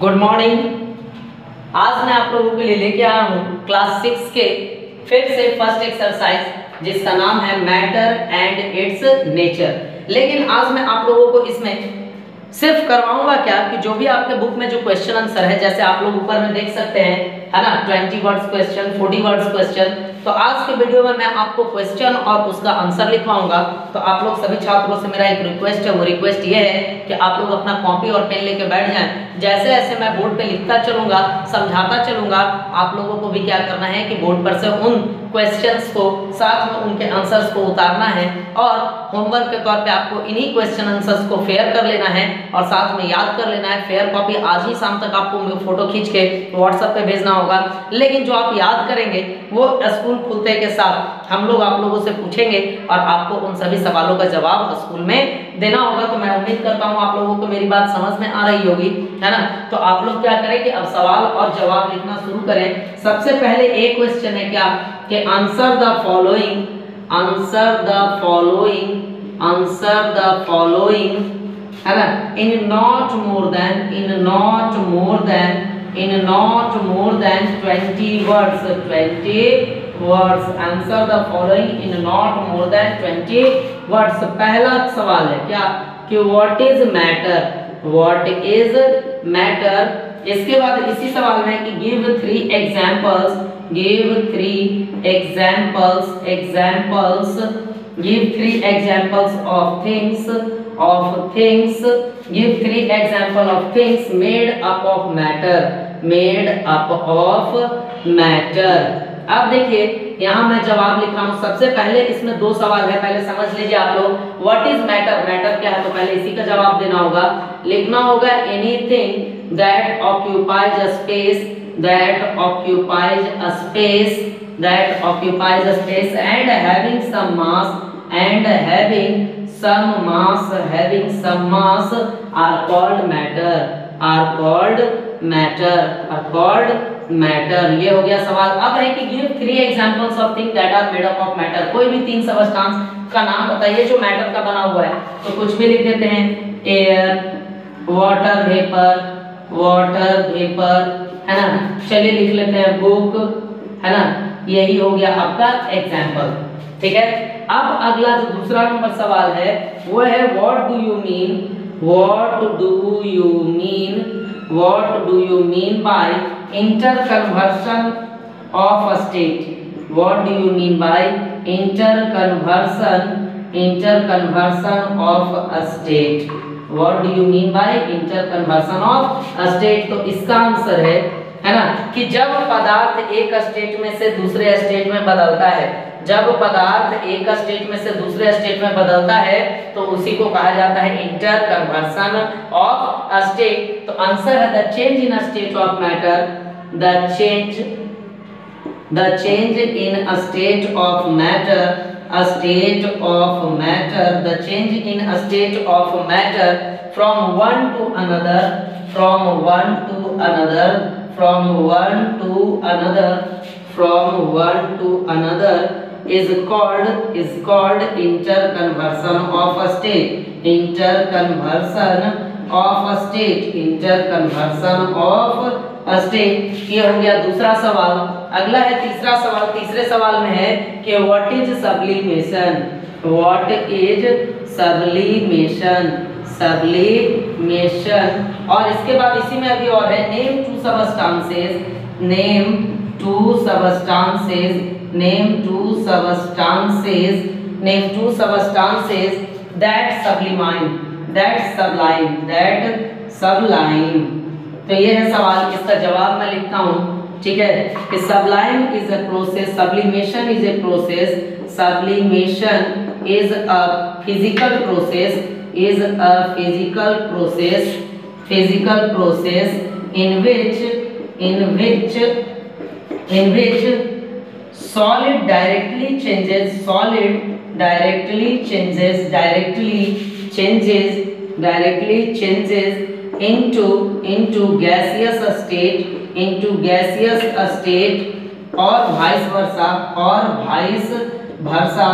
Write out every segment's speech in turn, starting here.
Good morning. आज मैं आप लोगों के लिए लेके आया हूँ क्लास 6 के फिर से फर्स्ट एक्सरसाइज जिसका नाम है मैटर एंड इट्स नेचर। लेकिन आज मैं आप लोगों को इसमें सिर्फ करवाऊंगा क्या कि जो भी आपके बुक में जो क्वेश्चन आंसर है, जैसे आप लोग ऊपर में देख सकते हैं, है ना, 20 वर्ड्स क्वेश्चन, 40 वर्ड्स क्वेश्चन। तो आज के वीडियो में मैं आपको क्वेश्चन और उसका आंसर लिखवाऊंगा। तो आप लोग सभी छात्रों से मेरा एक रिक्वेस्ट है, वो रिक्वेस्ट ये है कि आप लोग अपना कॉपी और पेन लेके बैठ जाएं। जैसे जैसे मैं बोर्ड पे लिखता चलूंगा, समझाता चलूंगा, आप लोगों को भी क्या करना है कि बोर्ड पर से उन क्वेश्चंस को, साथ में उनके आंसर्स को उतारना है और होमवर्क के तौर पे आपको इन्हीं क्वेश्चन आंसर्स को फेयर कर लेना है और साथ में याद कर लेना है। फेयर कॉपी आज ही शाम तक आपको फोटो खींच के व्हाट्सएप पे भेजना होगा। लेकिन जो आप याद करेंगे वो स्कूल खुलते के साथ हम लोग आप लोगों से पूछेंगे और आपको उन सभी सवालों का जवाब स्कूल में देना होगा। तो मैं उम्मीद करता हूँ आप लोगों को मेरी बात समझ में आ रही होगी, है ना। तो आप लोग क्या करें कि अब सवाल और जवाब लिखना शुरू करें। सबसे पहले एक क्वेश्चन है क्या कि answer the following, answer the following, answer the following, है ना, in not more than, in not more than, in not more than 20 words, 20 words. Answer the following in not more than 20 words. पहला सवाल है क्या कि what is matter, what is matter. इसके बाद इसी सवाल में कि give 3 examples, give 3 examples, examples, give 3 examples of things, of things, give 3 example of things made up of matter, made up of matter। अब देखिए यहाँ मैं जवाब लिख रहा हूँ। सबसे पहले इसमें 2 सवाल है, पहले समझ लीजिए आप लोग। व्हाट इज मैटर, मैटर क्या है, तो पहले इसी का जवाब देना होगा। लिखना होगा anything that occupies a space, that occupies a space, that occupies a space and having some mass, and having some mass, having some mass are called matter, are called matter, are called matter। ये हो गया सवाल। अब है कि give 3 examples of things that are made up of matter। कोई भी 3 substance का नाम बताइए जो मैटर का बना हुआ है। तो कुछ भी लिख देते हैं, air, water vapour, water vapour, है ना। चलिए लिख लेते हैं बुक, है ना। यही हो गया आपका एग्जाम्पल, ठीक है। अब अगला जो दूसरा नंबर सवाल है वो है what do you mean, what do you mean, what do you mean by inter conversion of a state, what do you mean by inter conversion, inter conversion of a state, what do you mean by inter conversion of a state. तो इसका answer है ना कि जब पदार्थ एक state में से दूसरे स्टेट में बदलता है, जब पदार्थ एक स्टेट में से दूसरे स्टेट में बदलता है तो उसी को कहा जाता है inter conversion of a state. तो आंसर है the change in a state of matter, the change in a state of matter, a state of matter, the change in a state of matter from one to another, from one to another, from one to another, from one to another is called interconversion of a state, interconversion of a state, interconversion of a state। ये हो गया दूसरा सवाल। अगला है तीसरा सवाल। तीसरे सवाल में है कि what is sublimation, what is sublimation, sublimation. और इसके बाद इसी में अभी और है name 2 substances, name 2 substances, name 2 substances, name 2 substances that sublime, that sublime, that sublime. तो ये है सवाल। इसका जवाब मैं लिखता हूँ, ठीक है, कि sublime is a process, sublimation is a process, sublimation is a physical process, is a physical process, physical process in which solid directly changes, solid directly changes, directly changes into gaseous state, into gaseous state or vice versa, or vice versa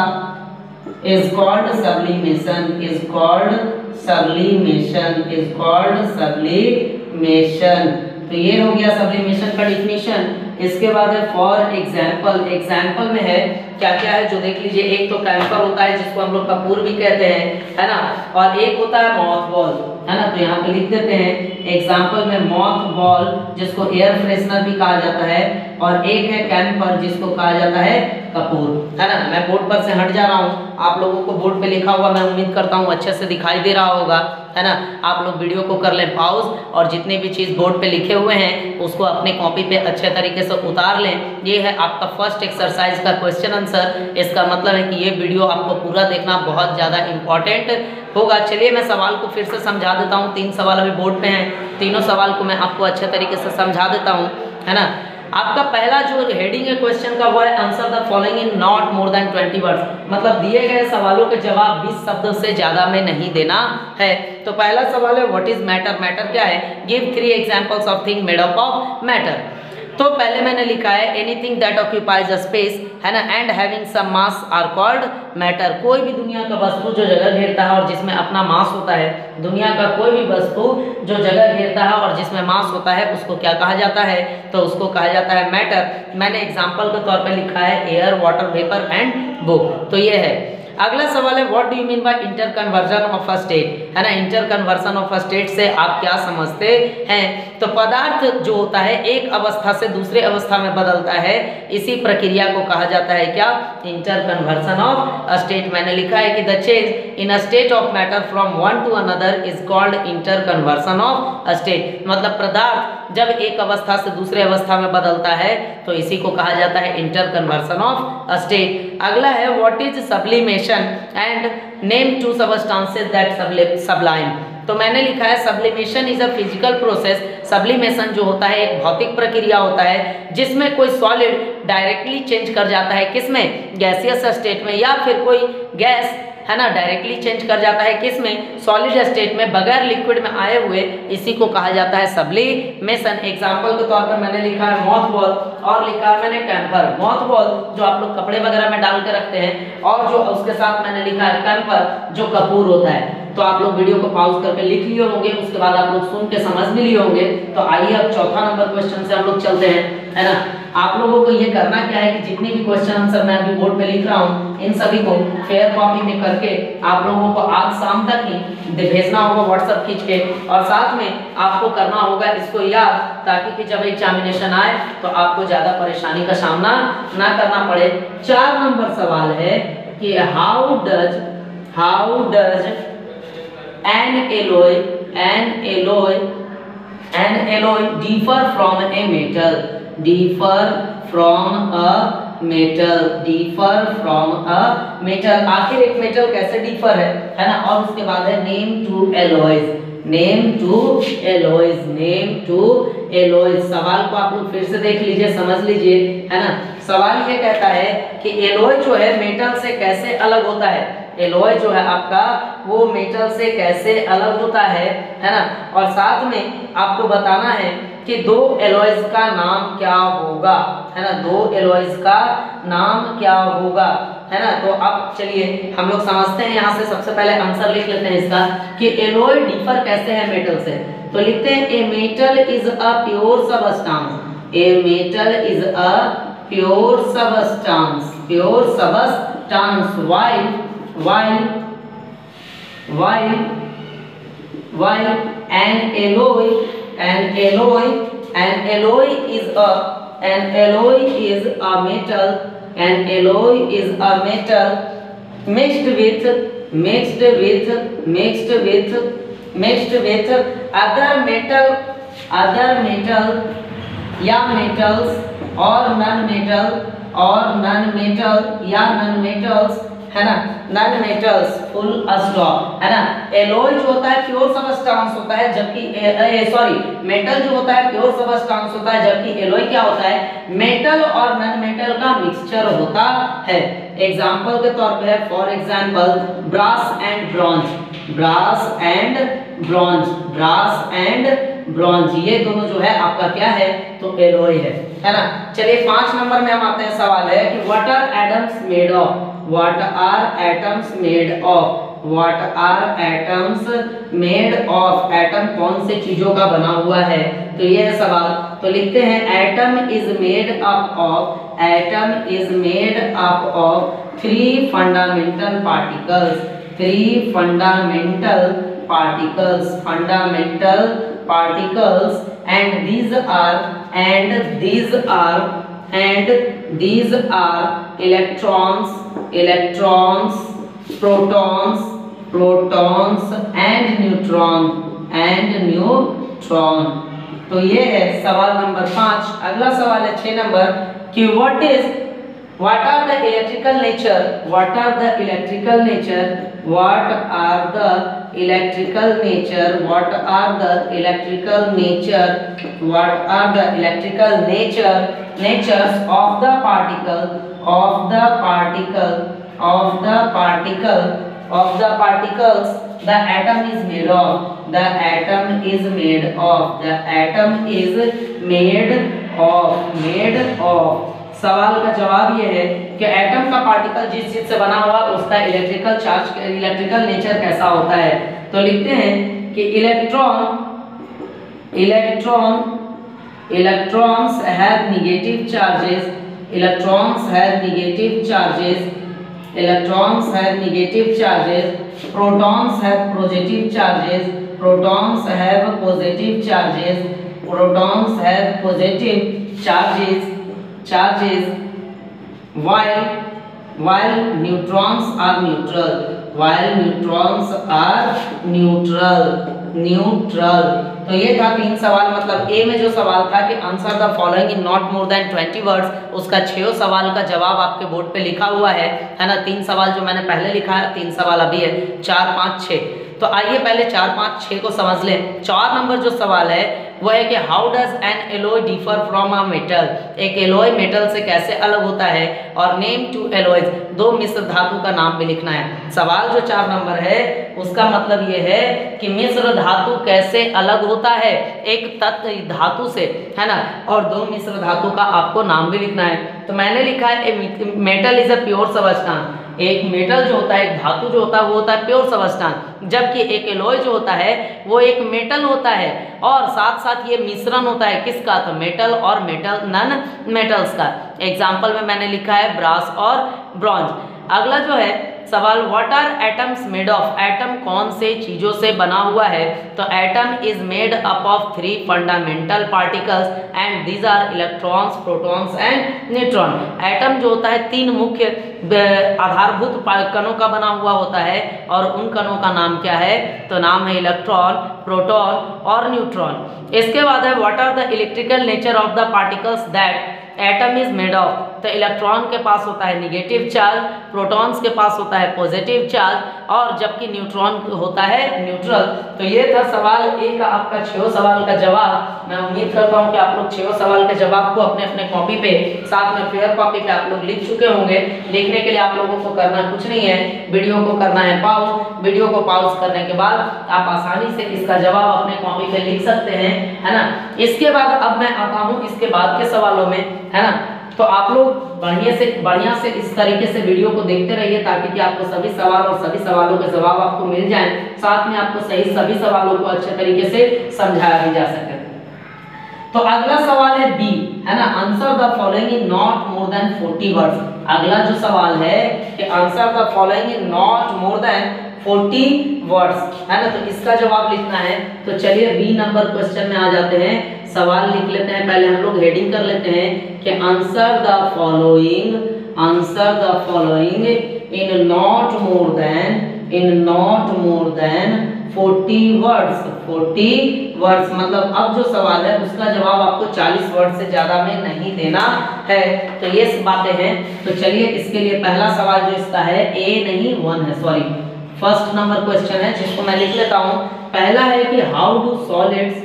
is called sublimation, is called sublimation, is called sublimation। Sublimation. तो ये हो गया sublimation का definition. इसके बाद है for example. Example में है क्या क्या है जो देख लीजिए। एक तो कैम्फर होता है जिसको हम लोग कपूर भी कहते हैं, है ना, और एक होता है मॉथ बॉल, है ना। तो यहाँ पे लिख देते हैं एग्जाम्पल में मॉथ बॉल जिसको एयर फ्रेशनर भी कहा जाता है, और एक है कैम्फर जिसको कहा जाता है कपूर, है ना। मैं बोर्ड पर से हट जा रहा हूँ, आप लोगों को बोर्ड पे लिखा हुआ मैं उम्मीद करता हूँ अच्छे से दिखाई दे रहा होगा, है ना। आप लोग वीडियो को कर लें पॉज और जितने भी चीज़ बोर्ड पे लिखे हुए हैं उसको अपने कॉपी पे अच्छे तरीके से उतार लें। ये है आपका फर्स्ट एक्सरसाइज का क्वेश्चन आंसर। इसका मतलब है कि ये वीडियो आपको पूरा देखना बहुत ज़्यादा इंपॉर्टेंट होगा। चलिए मैं सवाल को फिर से समझा देता हूँ। 3 सवाल अभी बोर्ड पे हैं, तीनों सवाल को मैं आपको अच्छे तरीके से समझा देता हूँ, है ना। आपका पहला जो हेडिंग है क्वेश्चन का वो है answer the following in not more than 20 words. मतलब दिए गए सवालों के जवाब 20 शब्दों से ज्यादा में नहीं देना है। तो पहला सवाल है व्हाट इज मैटर। मैटर क्या है? Give 3 examples of thing made up of matter. तो पहले मैंने लिखा है anything that occupies a space, है ना, and having some mass are called matter. कोई भी दुनिया का वस्तु जो जगह घेरता है और जिसमें अपना मास होता है, दुनिया का कोई भी वस्तु जो जगह घेरता है और जिसमें मास होता है उसको क्या कहा जाता है? तो उसको कहा जाता है मैटर। मैंने एग्जाम्पल के तौर पर लिखा है air, water, vapour and book. तो ये है। अगला सवाल है what do you mean by inter conversion of a state, है ना। Inter conversion of a state से आप क्या समझते हैं? तो पदार्थ जो होता है एक अवस्था से दूसरे अवस्था में बदलता है, इसी प्रक्रिया को कहा जाता है क्या? Inter conversion of a state. मैंने लिखा है कि the change in a state of matter from one two another is called inter conversion of a state. मतलब पदार्थ जब एक अवस्था से दूसरे अवस्था में बदलता है तो इसी को कहा जाता है inter conversion of a state. अगला है what is sublimation and name 2 substances that sublime. तो मैंने लिखा है sublimation is a physical process. Sublimation जो होता है एक भौतिक प्रक्रिया होता है जिसमें कोई सॉलिड डायरेक्टली चेंज कर जाता है, किसमें? गैसियस स्टेट में, या फिर कोई गैस, है ना, डायरेक्टली चेंज कर जाता है किसमें? सॉलिड स्टेट में, बगैर लिक्विड में आए हुए। इसी को कहा जाता है सब्लिमेशन। एग्जांपल के तौर पर मैंने लिखा है मॉथ बॉल और लिखा है मैंने कैम्फर। मॉथ बॉल जो आप लोग कपड़े वगैरह में डाल के रखते हैं, और जो उसके साथ मैंने लिखा है कैम्फर जो कपूर होता है। तो आप लोग वीडियो को पॉज करके लिख लिए होंगे, उसके बाद आप लोग सुन के समझ भी लिए होंगे। तो आइए अब चौथा नंबर क्वेश्चन से हम लोग चलते हैं, है ना। आप लोगों को ये करना क्या है कि जितने भी क्वेश्चन आंसर मैं अभी बोर्ड पे लिख रहा हूँ इन सभी को फेयर कॉपी में करके आप लोगों को आज शाम तक ही भेजना होगा व्हाट्सएप खींच के, और साथ में आपको करना होगा इसको याद, ताकि कि जब एग्जामिनेशन आए तो आपको ज्यादा परेशानी का सामना ना करना पड़े। 4 नंबर सवाल है कि how does an alloy differ from a metal, आखिर एक मेटल कैसे डिफर है ना। और उसके बाद है नेम टू एलॉयज। सवाल को आप लोग फिर से देख लीजिए, समझ लीजिए, है ना। सवाल ये कहता है कि एलॉय जो है मेटल से कैसे अलग होता है। एलॉय जो है आपका वो मेटल से कैसे अलग होता है ना। और साथ में आपको बताना है कि 2 एलॉयज का नाम क्या होगा, है ना। 2 एलॉयज का नाम क्या होगा, है ना। तो अब चलिए हम लोग समझते हैं। यहाँ से सबसे पहले आंसर लिख लेते हैं इसका कि एलॉय डिफर कैसे है मेटल से। तो लिखते हैं a metal is a pure substance. A metal is a pure substance while an alloy is a metal mixed with other metal या metals और non-metals, है ना, नॉन मेटल्स फुल स्टॉप, है ना। एलॉय जो होता है प्योर सबस्टेंस होता है, जबकि मेटल जो होता है प्योर सबस्टेंस होता है, जबकि एलॉय क्या होता है? मेटल और नॉन मेटल का मिक्सचर होता है। एग्जांपल के तौर पे for example brass and bronze, ये दोनों जो है आपका क्या है? तो एलॉय है ना। चलिए 5 नंबर में हम आते हैं। सवाल है कि what are atoms made of. What are atoms made of, atom कौन से चीजों का बना हुआ है, तो ये है सवाल। तो लिखते हैं atom is made up of, atom is made up of 3 fundamental particles, 3 fundamental particles, fundamental particles, and these are electrons, protons and neutron। तो ये है सवाल नंबर 5। अगला सवाल है 6 नंबर कि what are the electrical nature, what are the electrical nature natures of the particles the atom is made of। सवाल का जवाब ये है कि एटम का पार्टिकल जिस चीज से बना हुआ उसका इलेक्ट्रिकल नेचर कैसा होता है। तो लिखते हैं कि electrons have negative charges, protons have positive charges, while neutrons are neutral। तो ये था 3 सवाल। मतलब ए में जो सवाल था कि answer the following in not more than 20 words, उसका 6 सवाल का जवाब आपके बोर्ड पे लिखा हुआ है ना। 3 सवाल जो मैंने पहले लिखा है, 3 सवाल अभी है, 4, 5, 6। तो आइए पहले 4, 5, 6 को समझ लें। 4 नंबर जो सवाल है वो है कि how does N alloy differ from a metal, एक एलॉय मेटल से कैसे अलग होता है, और नेम 2 एलॉयज, 2 मिश्र धातु का नाम भी लिखना है। सवाल जो 4 नंबर है उसका मतलब ये है कि मिश्र धातु कैसे अलग होता है एक तत्व धातु से, है ना, और 2 मिश्र धातु का आपको नाम भी लिखना है। तो मैंने लिखा है metal is a pure substance, एक मेटल जो होता है, एक धातु जो होता है वो होता है प्योर सबस्टेंस, जबकि एक एलॉय जो होता है वो एक मेटल होता है, और साथ साथ ये मिश्रण होता है किसका, तो मेटल और नन मेटल्स का। एग्जाम्पल में मैंने लिखा है ब्रास और ब्रॉन्ज। अगला जो है सवाल, what are atoms made of, atom कौन से चीजों से बना हुआ है, तो atom is made up of 3 fundamental particles and these are electrons, protons and neutron. Atom जो होता है 3 मुख्य आधारभूत कणों का बना हुआ होता है, और उन कणों का नाम क्या है, तो नाम है इलेक्ट्रॉन, प्रोटॉन और न्यूट्रॉन। इसके बाद है what are the electrical nature of the particles that atom is made of, तो इलेक्ट्रॉन के पास होता है नेगेटिव चार्ज, प्रोटॉन्स के पास होता है पॉजिटिव चार्ज, और जबकि न्यूट्रॉन होता है न्यूट्रल। तो ये था सवाल 1 का आपका 6 सवाल का जवाब। मैं उम्मीद करता हूँ कि आप लोग 6 सवाल के जवाब को अपने अपने कॉपी पे, साथ में फेयर कॉपी पे आप लोग लिख चुके होंगे। लिखने के लिए आप लोगों को करना कुछ नहीं है, वीडियो को करना है पॉज। वीडियो को पॉज करने के बाद आप आसानी से इसका जवाब अपने कॉपी पे लिख सकते हैं, है ना। इसके बाद अब मैं आता हूँ इसके बाद के सवालों में, है ना। तो आप लोग बढ़िया से इस तरीके से वीडियो को देखते रहिए ताकि कि आपको सभी सवाल और सभी सवालों के जवाब आपको मिल जाएं, साथ में आपको सभी सवालों को अच्छे तरीके से समझाया भी जा सके। तो अगला सवाल है बी, है ना, answer the following in not more than 40 words. अगला जो सवाल है कि answer the following in not more than 40 words, है ना। तो इसका जवाब लिखना है। तो चलिए बी नंबर क्वेश्चन में आ जाते हैं। सवाल लिख लेते हैं, पहले हम लोग हेडिंग कर लेते हैं कि answer the following in not more than 40 words. 40 words मतलब अब जो सवाल है उसका जवाब आपको 40 वर्ड से ज्यादा में नहीं देना है। तो ये बातें हैं। तो चलिए इसके लिए पहला सवाल जो इसका है ए नहीं 1 है, सॉरी फर्स्ट नंबर क्वेश्चन है, जिसको मैं लिख लेता हूँ। पहला है कि हाउ डू सॉलिड्स,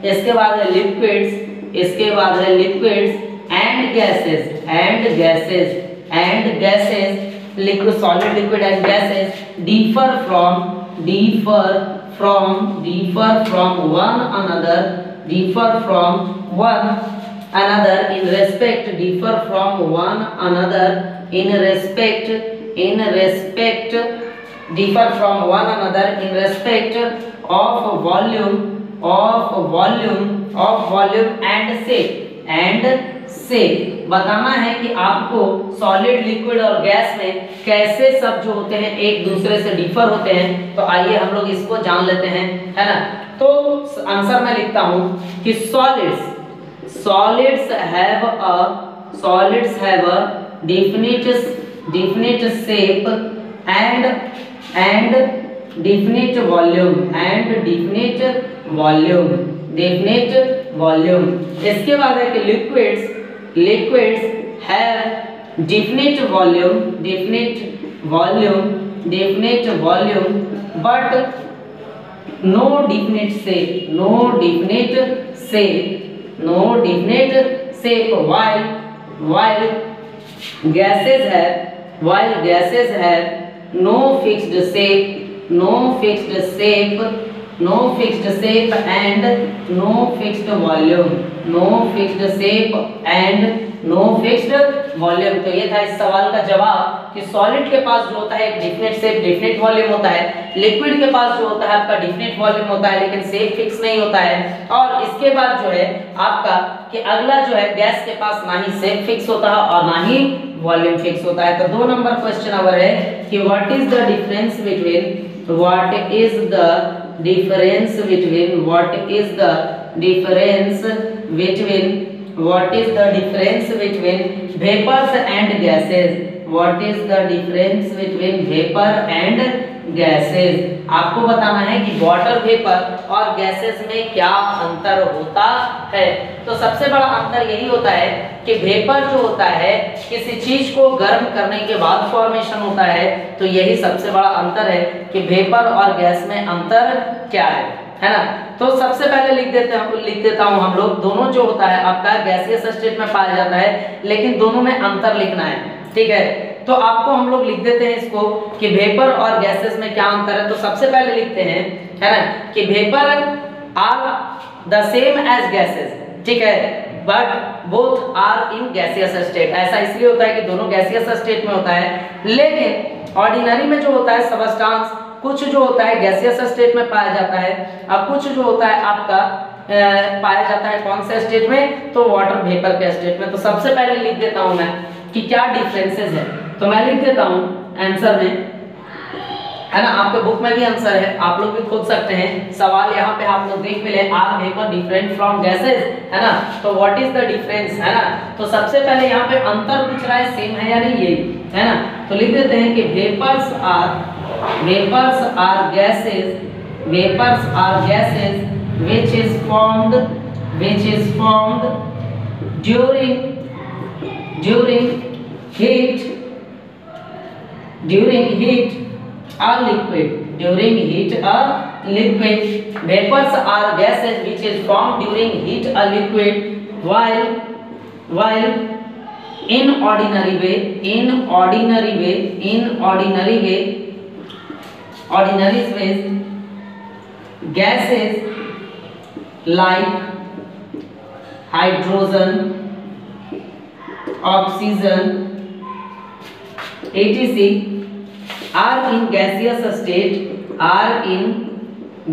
इसके बाद है liquids and gases, liquid, solid, liquid and gases differ from one another in respect in respect differ from one another in respect of volume and shape बताना है कि आपको सॉलिड, लिक्विड और gas में कैसे सब जो होते हैं एक दूसरे से डिफर होते हैं। तो आइए हम लोग इसको जान लेते हैं, है ना। तो आंसर मैं लिखता हूं कि solids have a definite shape and definite volume। इसके बाद है कि liquids have definite volume but no definite shape while gases have no fixed shape and no fixed volume। तो ये था इस सवाल का जवाब कि सॉलिड के पास जो होता है एक डिफिनेट शेप, डिफिनेट वॉल्यूम होता है, लिक्विड के पास जो होता है आपका डिफिनेट वॉल्यूम होता है लेकिन शेप फिक्स नहीं होता है। और इसके बाद जो है आपका कि अगला जो है गैस के पास ना ही शेप फिक्स होता है और ना ही वॉल्यूम फिक्स होता है। तो 2 नंबर क्वेश्चन अवर है कि what is the difference between vapors and gases? आपको बताना है कि वाटर वेपर और गैसेस में क्या अंतर होता है। तो सबसे बड़ा अंतर यही होता है कि वेपर जो होता है किसी चीज को गर्म करने के बाद फॉर्मेशन होता है। तो यही सबसे बड़ा अंतर है कि वेपर और गैस में अंतर क्या है ना। तो सबसे पहले लिख देता हूं हम लोग, दोनों जो होता है आपका गैसियस स्टेट में पाया जाता है लेकिन दोनों में अंतर लिखना है, ठीक है। तो आपको हम लोग लिख देते हैं इसको कि वेपर और गैसेस में क्या अंतर है। तो सबसे पहले लिखते हैं, है ना, कि vapour are the same as gases, ठीक है, but both are in gaseous state. ऐसा इसलिए होता है कि दोनों गैसियस स्टेट में होता है, लेकिन ऑर्डिनरी में जो होता है सबस्टांस कुछ जो होता है गैसियस स्टेट में पाया जाता है और कुछ जो होता है आपका पाया जाता है कौन से स्टेट में, तो वाटर वेपर के स्टेट में। तो सबसे पहले लिख देता हूं मैं कि क्या डिफरेंसेस है। तो मैं लिख देता हूं आंसर में, है ना, आपके बुक में भी आंसर है, आप लोग भी खोज सकते हैं। सवाल यहाँ पे आप लोग देख मिले, are vapour different from gases, है ना। तो व्हाट इज द डिफरेंस, है ना। तो सबसे पहले यहाँ पे अंतर पूछ रहा है सेम है या नहीं, ये है ना। तो लिख देते हैं कि vapours are gases which is formed during heat or liquid. Vapors are gases which is formed during heat or liquid while in ordinary way gases like hydrogen, oxygen, etc. are in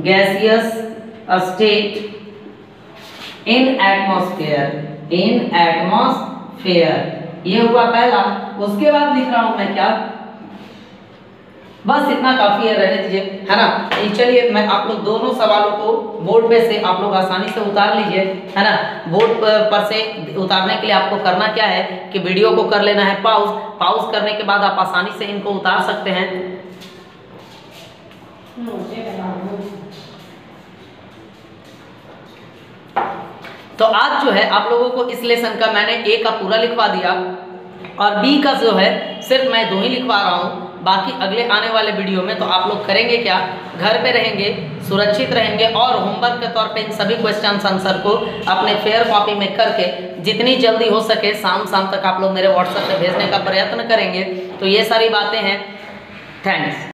gaseous state in atmosphere। ये हुआ पहला। उसके बाद लिख रहा हूं मैं क्या, बस इतना काफी है, रहने दीजिए, है ना। चलिए मैं आप लोग दोनों सवालों को बोर्ड पे से आप लोग आसानी से उतार लीजिए, है ना। बोर्ड पर से उतारने के लिए आपको करना क्या है कि वीडियो को कर लेना है पॉज करने के बाद आप आसानी से इनको उतार सकते हैं। तो आज जो है आप लोगों को इस लेसन का मैंने ए का पूरा लिखवा दिया और बी का जो है सिर्फ मैं 2 ही लिखवा रहा हूँ। बाकी अगले आने वाले वीडियो में तो आप लोग करेंगे क्या, घर पे रहेंगे, सुरक्षित रहेंगे और होमवर्क के तौर पे इन सभी क्वेश्चन आंसर को अपने फेयर कॉपी में करके जितनी जल्दी हो सके शाम तक आप लोग मेरे व्हाट्सएप पे भेजने का प्रयत्न करेंगे। तो ये सारी बातें हैं। थैंक्स।